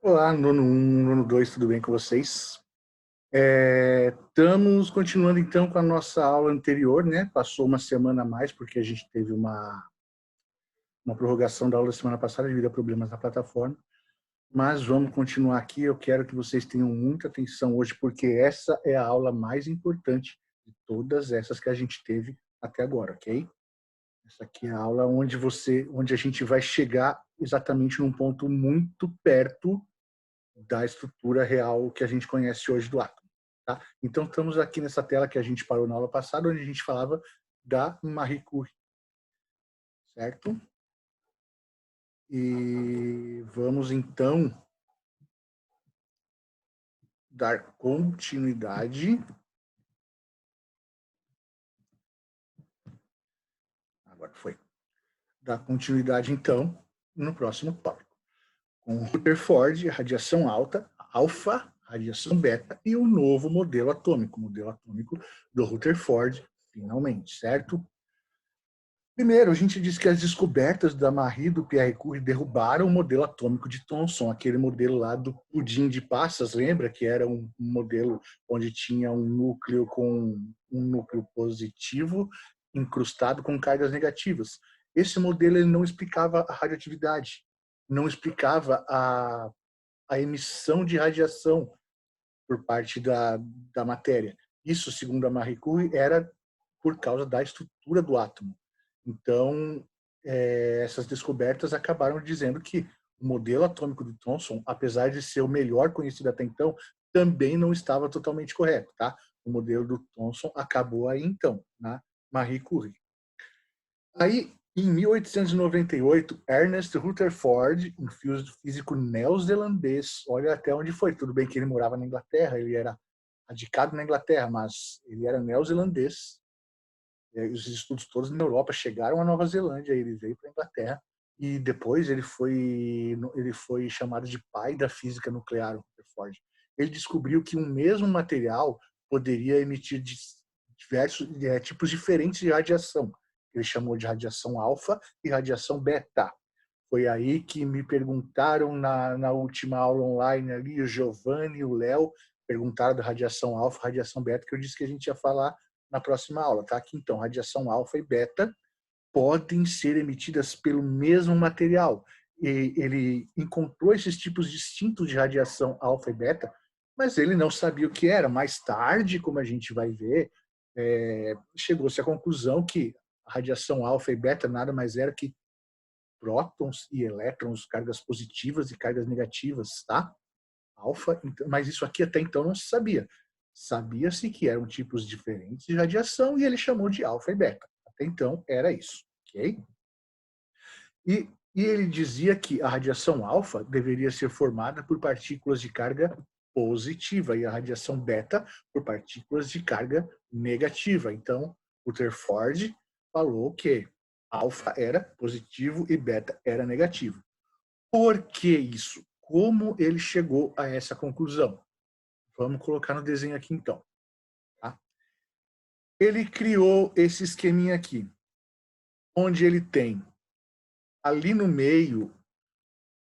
Olá, nono 1, nono 2, tudo bem com vocês? Estamos continuando então com a nossa aula anterior, né? Passou uma semana a mais, porque a gente teve uma prorrogação da aula da semana passada devido a problemas na plataforma. Mas vamos continuar aqui. Eu quero que vocês tenham muita atenção hoje, porque essa é a aula mais importante de todas essas que a gente teve até agora, ok? Essa aqui é a aula onde a gente vai chegar exatamente num ponto muito perto da estrutura real que a gente conhece hoje do átomo. Tá? Então, estamos aqui nessa tela que a gente parou na aula passada, onde a gente falava da Marie Curie, certo? E vamos, então, dar continuidade. Agora foi. Dar continuidade, então, no próximo tópico. Com Rutherford, radiação alfa, radiação beta e o novo o modelo atômico do Rutherford, finalmente, certo? Primeiro, a gente disse que as descobertas da Marie e do Pierre Curie derrubaram o modelo atômico de Thomson, aquele modelo lá do pudim de passas, lembra? Que era um modelo onde tinha um núcleo positivo incrustado com cargas negativas. Esse modelo ele não explicava a radioatividade, não explicava a emissão de radiação por parte da matéria. Isso, segundo a Marie Curie, era por causa da estrutura do átomo. Então, essas descobertas acabaram dizendo que o modelo atômico de Thomson, apesar de ser o melhor conhecido até então, também não estava totalmente correto, tá? O modelo do Thomson acabou aí então, na Marie Curie. Aí, em 1898, Ernest Rutherford, um físico neozelandês, olha até onde foi. Tudo bem que ele morava na Inglaterra, ele era radicado na Inglaterra, mas ele era neozelandês. Os estudos todos na Europa chegaram à Nova Zelândia, ele veio para a Inglaterra e depois ele foi chamado de pai da física nuclear, Rutherford. Ele descobriu que um mesmo material poderia emitir diversos tipos diferentes de radiação. Ele chamou de radiação alfa e radiação beta. Foi aí que me perguntaram na última aula online ali, o Giovanni e o Léo perguntaram da radiação alfa, radiação beta, que eu disse que a gente ia falar na próxima aula, tá? Aqui então, radiação alfa e beta podem ser emitidas pelo mesmo material. E ele encontrou esses tipos distintos de radiação alfa e beta, mas ele não sabia o que era. Mais tarde, como a gente vai ver, chegou-se à conclusão que a radiação alfa e beta nada mais era que prótons e elétrons, cargas positivas e cargas negativas, tá? Alfa, mas isso aqui até então não se sabia. Sabia-se que eram tipos diferentes de radiação e ele chamou de alfa e beta. Até então era isso, ok? E ele dizia que a radiação alfa deveria ser formada por partículas de carga positiva e a radiação beta por partículas de carga negativa. Então, Rutherford falou que alfa era positivo e beta era negativo. Por que isso? Como ele chegou a essa conclusão? Vamos colocar no desenho aqui então. Tá? Ele criou esse esqueminha aqui, onde ele tem ali no meio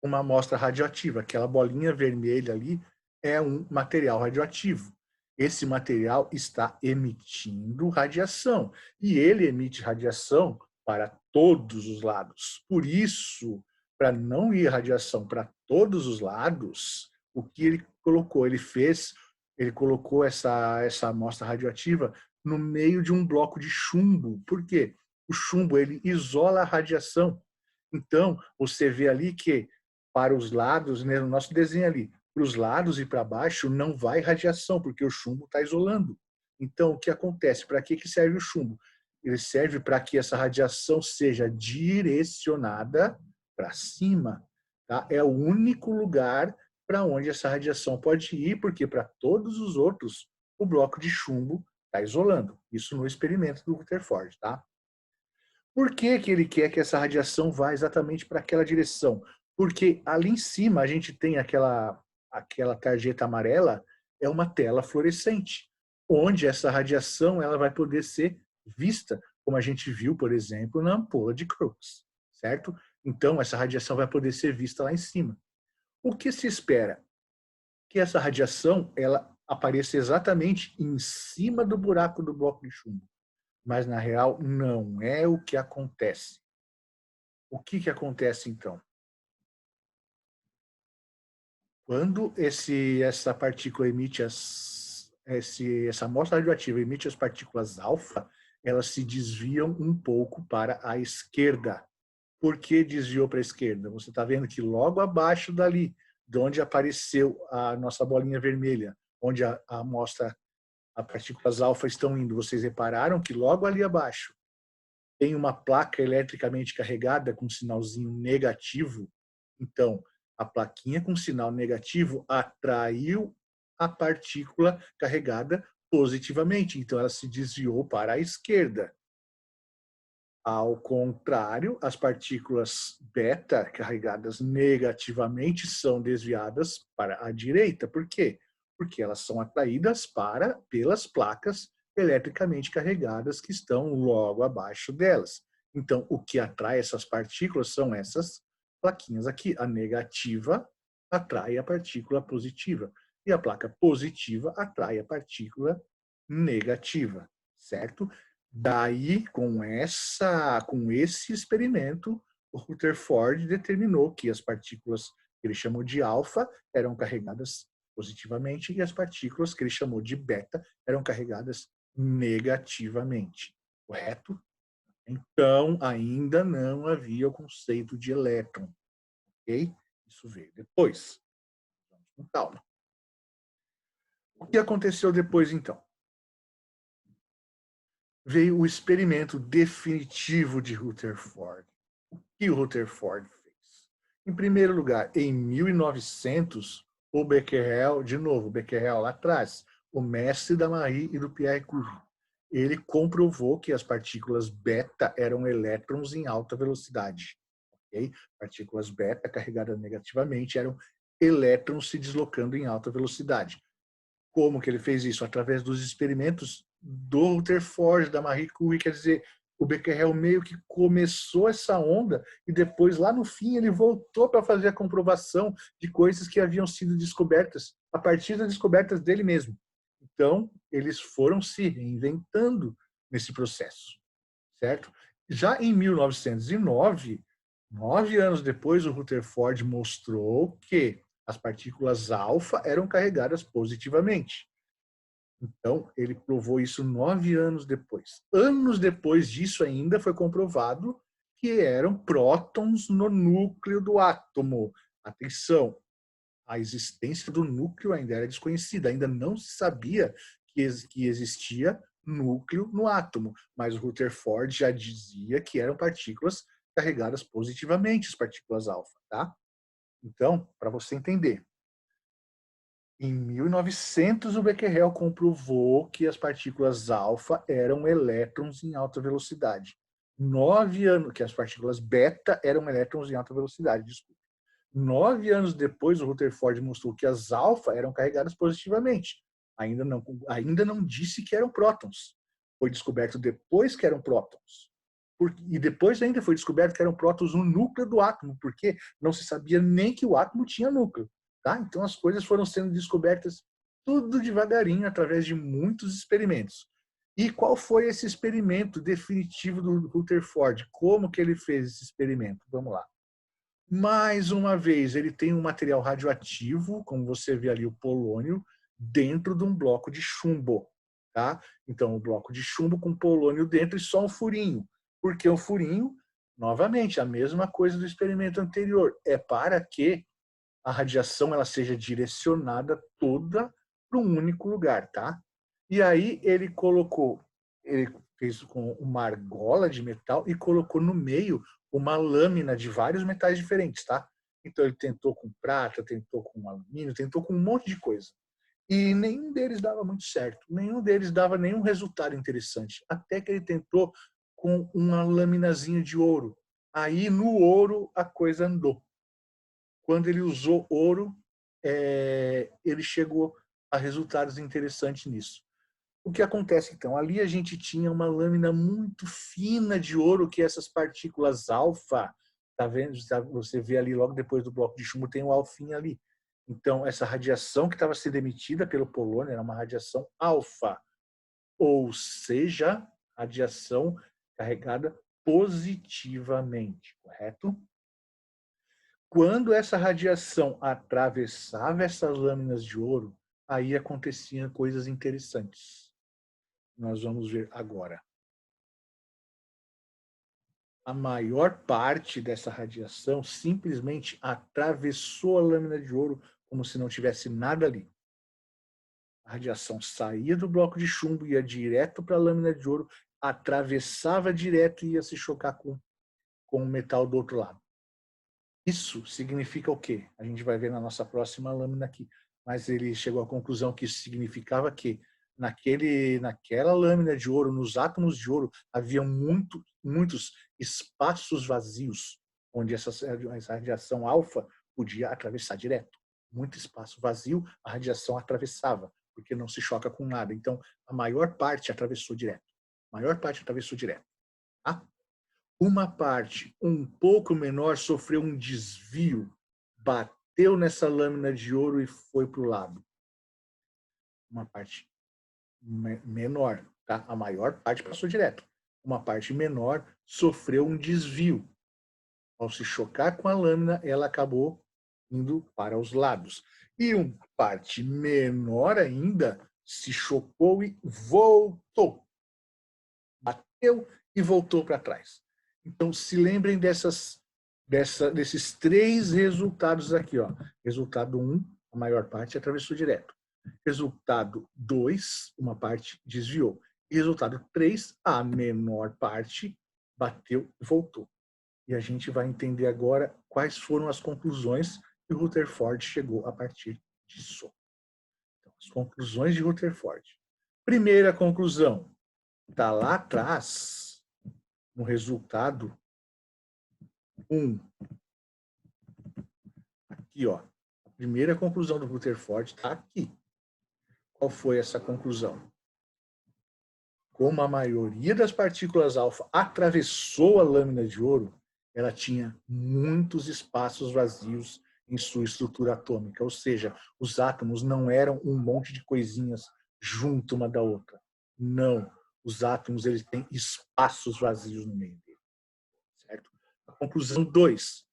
uma amostra radioativa. Aquela bolinha vermelha ali é um material radioativo. Esse material está emitindo radiação. E ele emite radiação para todos os lados. Por isso, para não ir radiação para todos os lados, o que ele colocou? Ele colocou essa amostra radioativa no meio de um bloco de chumbo. Por quê? O chumbo ele isola a radiação. Então, você vê ali que para os lados, né, no nosso desenho ali, para os lados e para baixo não vai radiação, porque o chumbo está isolando. Então, o que acontece? Para que serve o chumbo? Ele serve para que essa radiação seja direcionada para cima. Tá? É o único lugar para onde essa radiação pode ir, porque para todos os outros, o bloco de chumbo está isolando. Isso no experimento do Rutherford. Tá? Por que ele quer que essa radiação vá exatamente para aquela direção? Porque ali em cima a gente tem aquela tarjeta amarela, é uma tela fluorescente, onde essa radiação ela vai poder ser vista, como a gente viu, por exemplo, na ampola de Crookes, certo? Então, essa radiação vai poder ser vista lá em cima. O que se espera? Que essa radiação ela apareça exatamente em cima do buraco do bloco de chumbo. Mas, na real, não é o que acontece. O que acontece, então? Quando essa partícula emite essa amostra radioativa emite as partículas alfa, elas se desviam um pouco para a esquerda. Por que desviou para a esquerda? Você está vendo que logo abaixo dali, de onde apareceu a nossa bolinha vermelha, onde a amostra, as partículas alfa estão indo, vocês repararam que logo ali abaixo tem uma placa eletricamente carregada com sinalzinho negativo? Então, a plaquinha com sinal negativo atraiu a partícula carregada positivamente, então ela se desviou para a esquerda. Ao contrário, as partículas beta carregadas negativamente são desviadas para a direita. Por quê? Porque elas são atraídas pelas placas eletricamente carregadas que estão logo abaixo delas. Então, o que atrai essas partículas são essas plaquinhas aqui. A negativa atrai a partícula positiva e a placa positiva atrai a partícula negativa, certo? Daí, com esse experimento, o Rutherford determinou que as partículas que ele chamou de alfa eram carregadas positivamente e as partículas que ele chamou de beta eram carregadas negativamente. Correto? Então, ainda não havia o conceito de elétron. Ok? Isso veio depois. Vamos com calma. O que aconteceu depois, então? Veio o experimento definitivo de Rutherford. O que o Rutherford fez? Em primeiro lugar, em 1900, o Becquerel, de novo, Becquerel lá atrás, o mestre da Marie e do Pierre Curie, ele comprovou que as partículas beta eram elétrons em alta velocidade. Okay? Partículas beta carregadas negativamente eram elétrons se deslocando em alta velocidade. Como que ele fez isso? Através dos experimentos do Rutherford, da Marie Curie, quer dizer, o Becquerel meio que começou essa onda e depois, lá no fim, ele voltou para fazer a comprovação de coisas que haviam sido descobertas a partir das descobertas dele mesmo. Então, eles foram se reinventando nesse processo, certo? Já em 1909, 9 anos depois, o Rutherford mostrou que as partículas alfa eram carregadas positivamente. Então, ele provou isso 9 anos depois. Anos depois disso ainda foi comprovado que eram prótons no núcleo do átomo. Atenção, a existência do núcleo ainda era desconhecida, ainda não se sabia que existia núcleo no átomo, mas o Rutherford já dizia que eram partículas carregadas positivamente, as partículas alfa, tá? Então, para você entender, em 1900, o Becquerel comprovou que as partículas alfa eram elétrons em alta velocidade. 9 anos, que as partículas beta eram elétrons em alta velocidade, desculpa. 9 anos depois, o Rutherford mostrou que as alfa eram carregadas positivamente. Ainda não disse que eram prótons. Foi descoberto depois que eram prótons. E depois ainda foi descoberto que eram prótons no núcleo do átomo, porque não se sabia nem que o átomo tinha núcleo. Tá? Então as coisas foram sendo descobertas tudo devagarinho, através de muitos experimentos. E qual foi esse experimento definitivo do Rutherford? Como que ele fez esse experimento? Vamos lá. Mais uma vez, ele tem um material radioativo, como você vê ali, o polônio, dentro de um bloco de chumbo. Tá? Então, um bloco de chumbo com polônio dentro e só um furinho. Por que o furinho? Novamente, a mesma coisa do experimento anterior. É para que a radiação ela seja direcionada toda para um único lugar, tá? E aí ele fez com uma argola de metal e colocou no meio uma lâmina de vários metais diferentes, tá? Então ele tentou com prata, tentou com alumínio, tentou com um monte de coisa. E nenhum deles dava muito certo, nenhum deles dava nenhum resultado interessante. Até que ele tentou com uma laminazinha de ouro. Aí no ouro a coisa andou. Quando ele usou ouro, ele chegou a resultados interessantes nisso. O que acontece então? Ali a gente tinha uma lâmina muito fina de ouro que essas partículas alfa Tá vendo? Você vê ali logo depois do bloco de chumbo tem o alfinha ali. Então, essa radiação que estava sendo emitida pelo polônio era uma radiação alfa, ou seja, radiação carregada positivamente, correto? Quando essa radiação atravessava essas lâminas de ouro, aí aconteciam coisas interessantes. Nós vamos ver agora. A maior parte dessa radiação simplesmente atravessou a lâmina de ouro como se não tivesse nada ali. A radiação saía do bloco de chumbo, ia direto para a lâmina de ouro, atravessava direto e ia se chocar com o metal do outro lado. Isso significa o quê? A gente vai ver na nossa próxima lâmina aqui. Mas ele chegou à conclusão que isso significava que naquela lâmina de ouro, nos átomos de ouro, havia muitos espaços vazios, onde essa radiação alfa podia atravessar direto. Muito espaço vazio, a radiação atravessava, porque não se choca com nada. Então, a maior parte atravessou direto. A maior parte atravessou direto. Tá? Uma parte um pouco menor sofreu um desvio, bateu nessa lâmina de ouro e foi para o lado. Uma parte menor, tá? A maior parte passou direto. Uma parte menor sofreu um desvio. Ao se chocar com a lâmina, ela acabou indo para os lados. E uma parte menor ainda se chocou e voltou. Bateu e voltou para trás. Então, se lembrem desses 3 resultados aqui. Ó. Resultado 1, a maior parte atravessou direto. Resultado 2, uma parte desviou. E resultado 3, a menor parte bateu e voltou. E a gente vai entender agora quais foram as conclusões que o Rutherford chegou a partir disso. Então, as conclusões de Rutherford. Primeira conclusão, está lá atrás, no resultado 1. Aqui, ó. A primeira conclusão do Rutherford está aqui. Qual foi essa conclusão? Como a maioria das partículas alfa atravessou a lâmina de ouro, ela tinha muitos espaços vazios em sua estrutura atômica, ou seja, os átomos não eram um monte de coisinhas junto uma da outra. Não, os átomos eles têm espaços vazios no meio dele. Certo? A conclusão 2,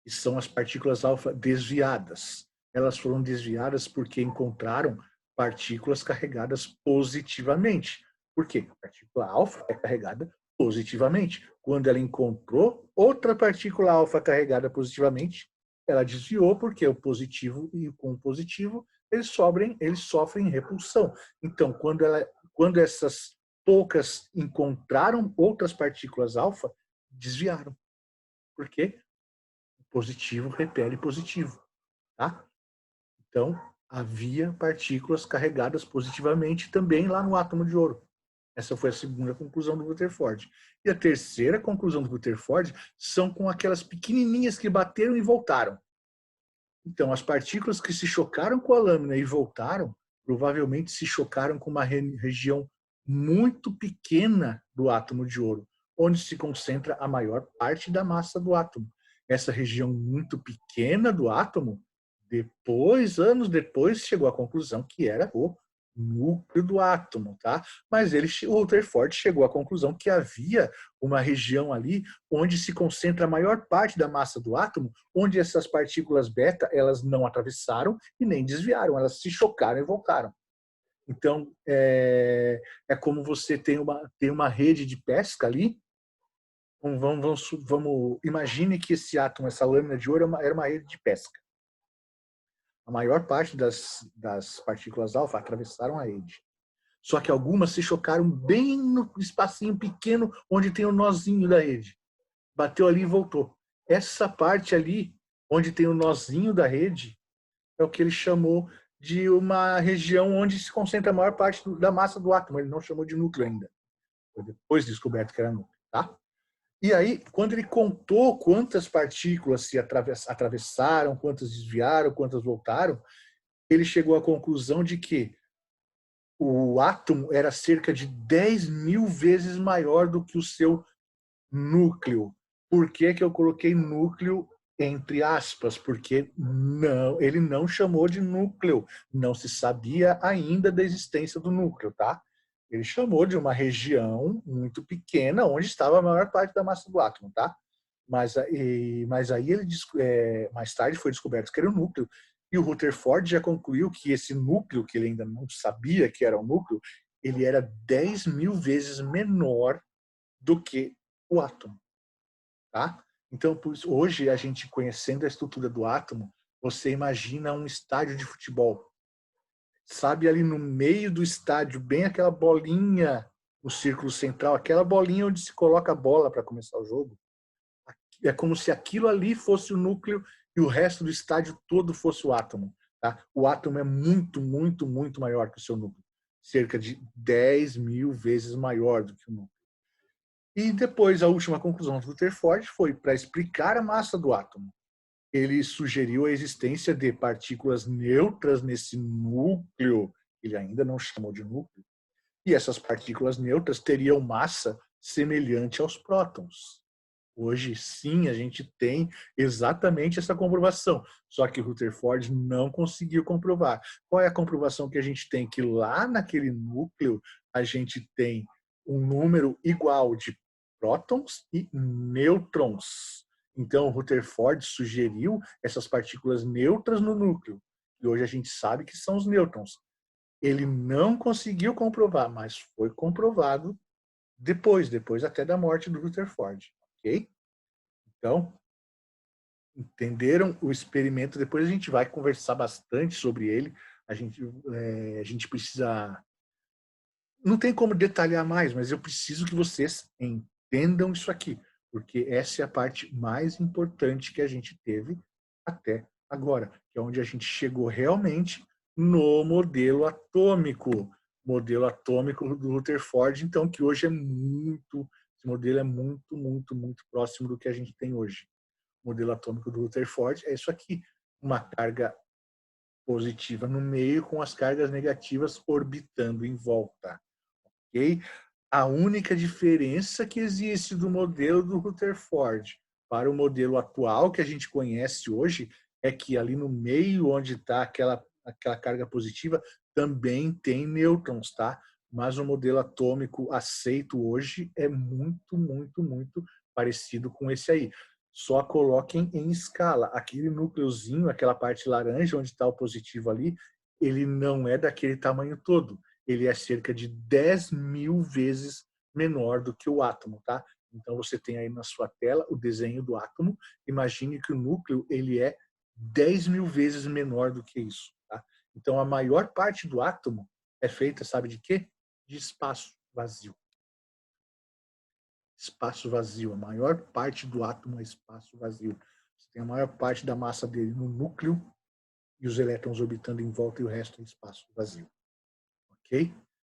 que são as partículas alfa desviadas. Elas foram desviadas porque encontraram partículas carregadas positivamente. Por quê? A partícula alfa é carregada positivamente. Quando ela encontrou outra partícula alfa carregada positivamente, ela desviou porque o positivo e com o positivo eles sofrem repulsão. Então, quando essas poucas encontraram outras partículas alfa, desviaram. Por quê? Positivo repele positivo. Tá? Então, havia partículas carregadas positivamente também lá no átomo de ouro. Essa foi a segunda conclusão do Rutherford. E a terceira conclusão do Rutherford são com aquelas pequenininhas que bateram e voltaram. Então, as partículas que se chocaram com a lâmina e voltaram, provavelmente se chocaram com uma região muito pequena do átomo de ouro, onde se concentra a maior parte da massa do átomo. Essa região muito pequena do átomo, anos depois, chegou à conclusão que era o núcleo do átomo, tá? Mas o Rutherford chegou à conclusão que havia uma região ali onde se concentra a maior parte da massa do átomo, onde essas partículas beta, elas não atravessaram e nem desviaram, elas se chocaram e voltaram. Então, é como você tem uma rede de pesca ali. Imagine que esse átomo, essa lâmina de ouro, era uma rede de pesca. A maior parte das partículas alfa atravessaram a rede. Só que algumas se chocaram bem no espacinho pequeno onde tem o nozinho da rede. Bateu ali e voltou. Essa parte ali, onde tem o nozinho da rede, é o que ele chamou de uma região onde se concentra a maior parte da massa do átomo. Ele não chamou de núcleo ainda. Foi depois descoberto que era núcleo. Tá? E aí, quando ele contou quantas partículas se atravessaram, quantas desviaram, quantas voltaram, ele chegou à conclusão de que o átomo era cerca de 10.000 vezes maior do que o seu núcleo. Por que que eu coloquei núcleo entre aspas? Porque ele não chamou de núcleo. Não se sabia ainda da existência do núcleo, tá? Ele chamou de uma região muito pequena onde estava a maior parte da massa do átomo, tá? Mas aí ele mais tarde foi descoberto que era o núcleo, e o Rutherford já concluiu que esse núcleo, que ele ainda não sabia que era um núcleo, ele era 10 mil vezes menor do que o átomo, tá? Então, hoje, a gente conhecendo a estrutura do átomo, você imagina um estádio de futebol. Sabe, ali no meio do estádio, bem aquela bolinha no círculo central, aquela bolinha onde se coloca a bola para começar o jogo. É como se aquilo ali fosse o núcleo e o resto do estádio todo fosse o átomo. Tá? O átomo é muito, muito, muito maior que o seu núcleo. Cerca de 10 mil vezes maior do que o núcleo. E depois, a última conclusão do Rutherford foi para explicar a massa do átomo. Ele sugeriu a existência de partículas neutras nesse núcleo, ele ainda não chamou de núcleo, e essas partículas neutras teriam massa semelhante aos prótons. Hoje, sim, a gente tem exatamente essa comprovação, só que o Rutherford não conseguiu comprovar. Qual é a comprovação que a gente tem? Que lá naquele núcleo a gente tem um número igual de prótons e nêutrons. Então, o Rutherford sugeriu essas partículas neutras no núcleo, e hoje a gente sabe que são os nêutrons. Ele não conseguiu comprovar, mas foi comprovado depois até da morte do Rutherford, ok? Então, entenderam o experimento? Depois a gente vai conversar bastante sobre ele. A gente precisa... Não tem como detalhar mais, mas eu preciso que vocês entendam isso aqui, porque essa é a parte mais importante que a gente teve até agora, que é onde a gente chegou realmente no modelo atômico do Rutherford, então, que hoje esse modelo é muito, muito, muito próximo do que a gente tem hoje. O modelo atômico do Rutherford é isso aqui, uma carga positiva no meio com as cargas negativas orbitando em volta. Okay? A única diferença que existe do modelo do Rutherford para o modelo atual que a gente conhece hoje é que ali no meio onde está aquela carga positiva também tem nêutrons, tá? Mas o modelo atômico aceito hoje é muito, muito, muito parecido com esse aí. Só coloquem em escala. Aquele núcleozinho, aquela parte laranja onde está o positivo ali, ele não é daquele tamanho todo. Ele é cerca de 10 mil vezes menor do que o átomo, tá? Então você tem aí na sua tela o desenho do átomo. Imagine que o núcleo ele é 10 mil vezes menor do que isso, tá? Então a maior parte do átomo é feita, sabe de quê? De espaço vazio. Espaço vazio. A maior parte do átomo é espaço vazio. Você tem a maior parte da massa dele no núcleo e os elétrons orbitando em volta e o resto é espaço vazio. Ok?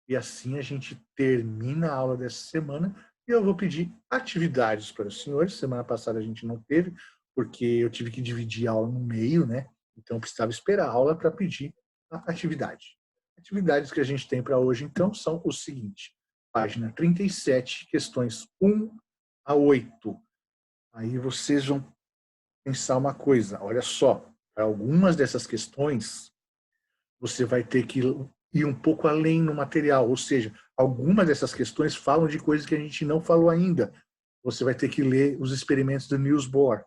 E assim a gente termina a aula dessa semana e eu vou pedir atividades para os senhores. Semana passada a gente não teve, porque eu tive que dividir a aula no meio, né? Então eu precisava esperar a aula para pedir a atividade. Atividades que a gente tem para hoje, então, são o seguinte. Página 37, questões 1 a 8. Aí vocês vão pensar uma coisa. Olha só, para algumas dessas questões, você vai ter que ir um pouco além no material, ou seja, algumas dessas questões falam de coisas que a gente não falou ainda. Você vai ter que ler os experimentos do Niels Bohr.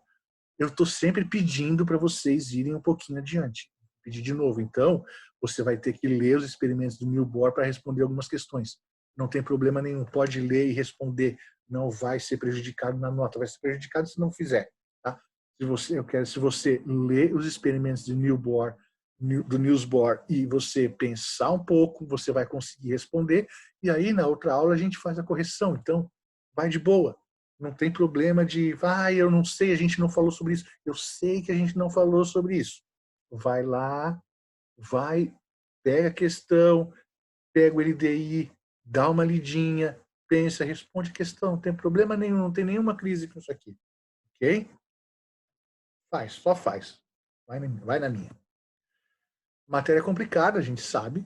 Eu estou sempre pedindo para vocês irem um pouquinho adiante. Pedir de novo. Então, você vai ter que ler os experimentos do Niels Bohr para responder algumas questões. Não tem problema nenhum, pode ler e responder. Não vai ser prejudicado na nota, vai ser prejudicado se não fizer. Tá? Se você ler os experimentos do Niels Bohr, do Niels Bohr e você pensar um pouco, você vai conseguir responder. E aí, na outra aula, a gente faz a correção. Então, vai de boa. Não tem problema de, eu não sei, a gente não falou sobre isso. Eu sei que a gente não falou sobre isso. Vai lá, pega a questão, pega o LDI, dá uma lidinha, pensa, responde a questão. Não tem problema nenhum, não tem nenhuma crise com isso aqui. Ok? Só faz. Vai na minha. Matéria complicada, a gente sabe.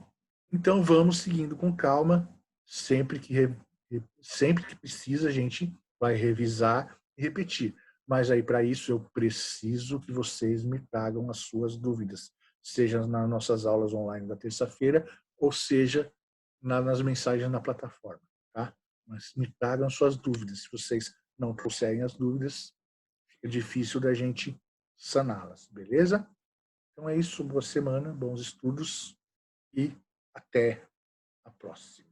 Então vamos seguindo com calma. Sempre que precisa, a gente vai revisar e repetir. Mas aí, para isso, eu preciso que vocês me tragam as suas dúvidas, seja nas nossas aulas online da terça-feira, ou seja, nas mensagens na plataforma, tá? Mas me tragam suas dúvidas. Se vocês não trouxerem as dúvidas, fica difícil da gente saná-las, beleza? Então é isso, boa semana, bons estudos e até a próxima.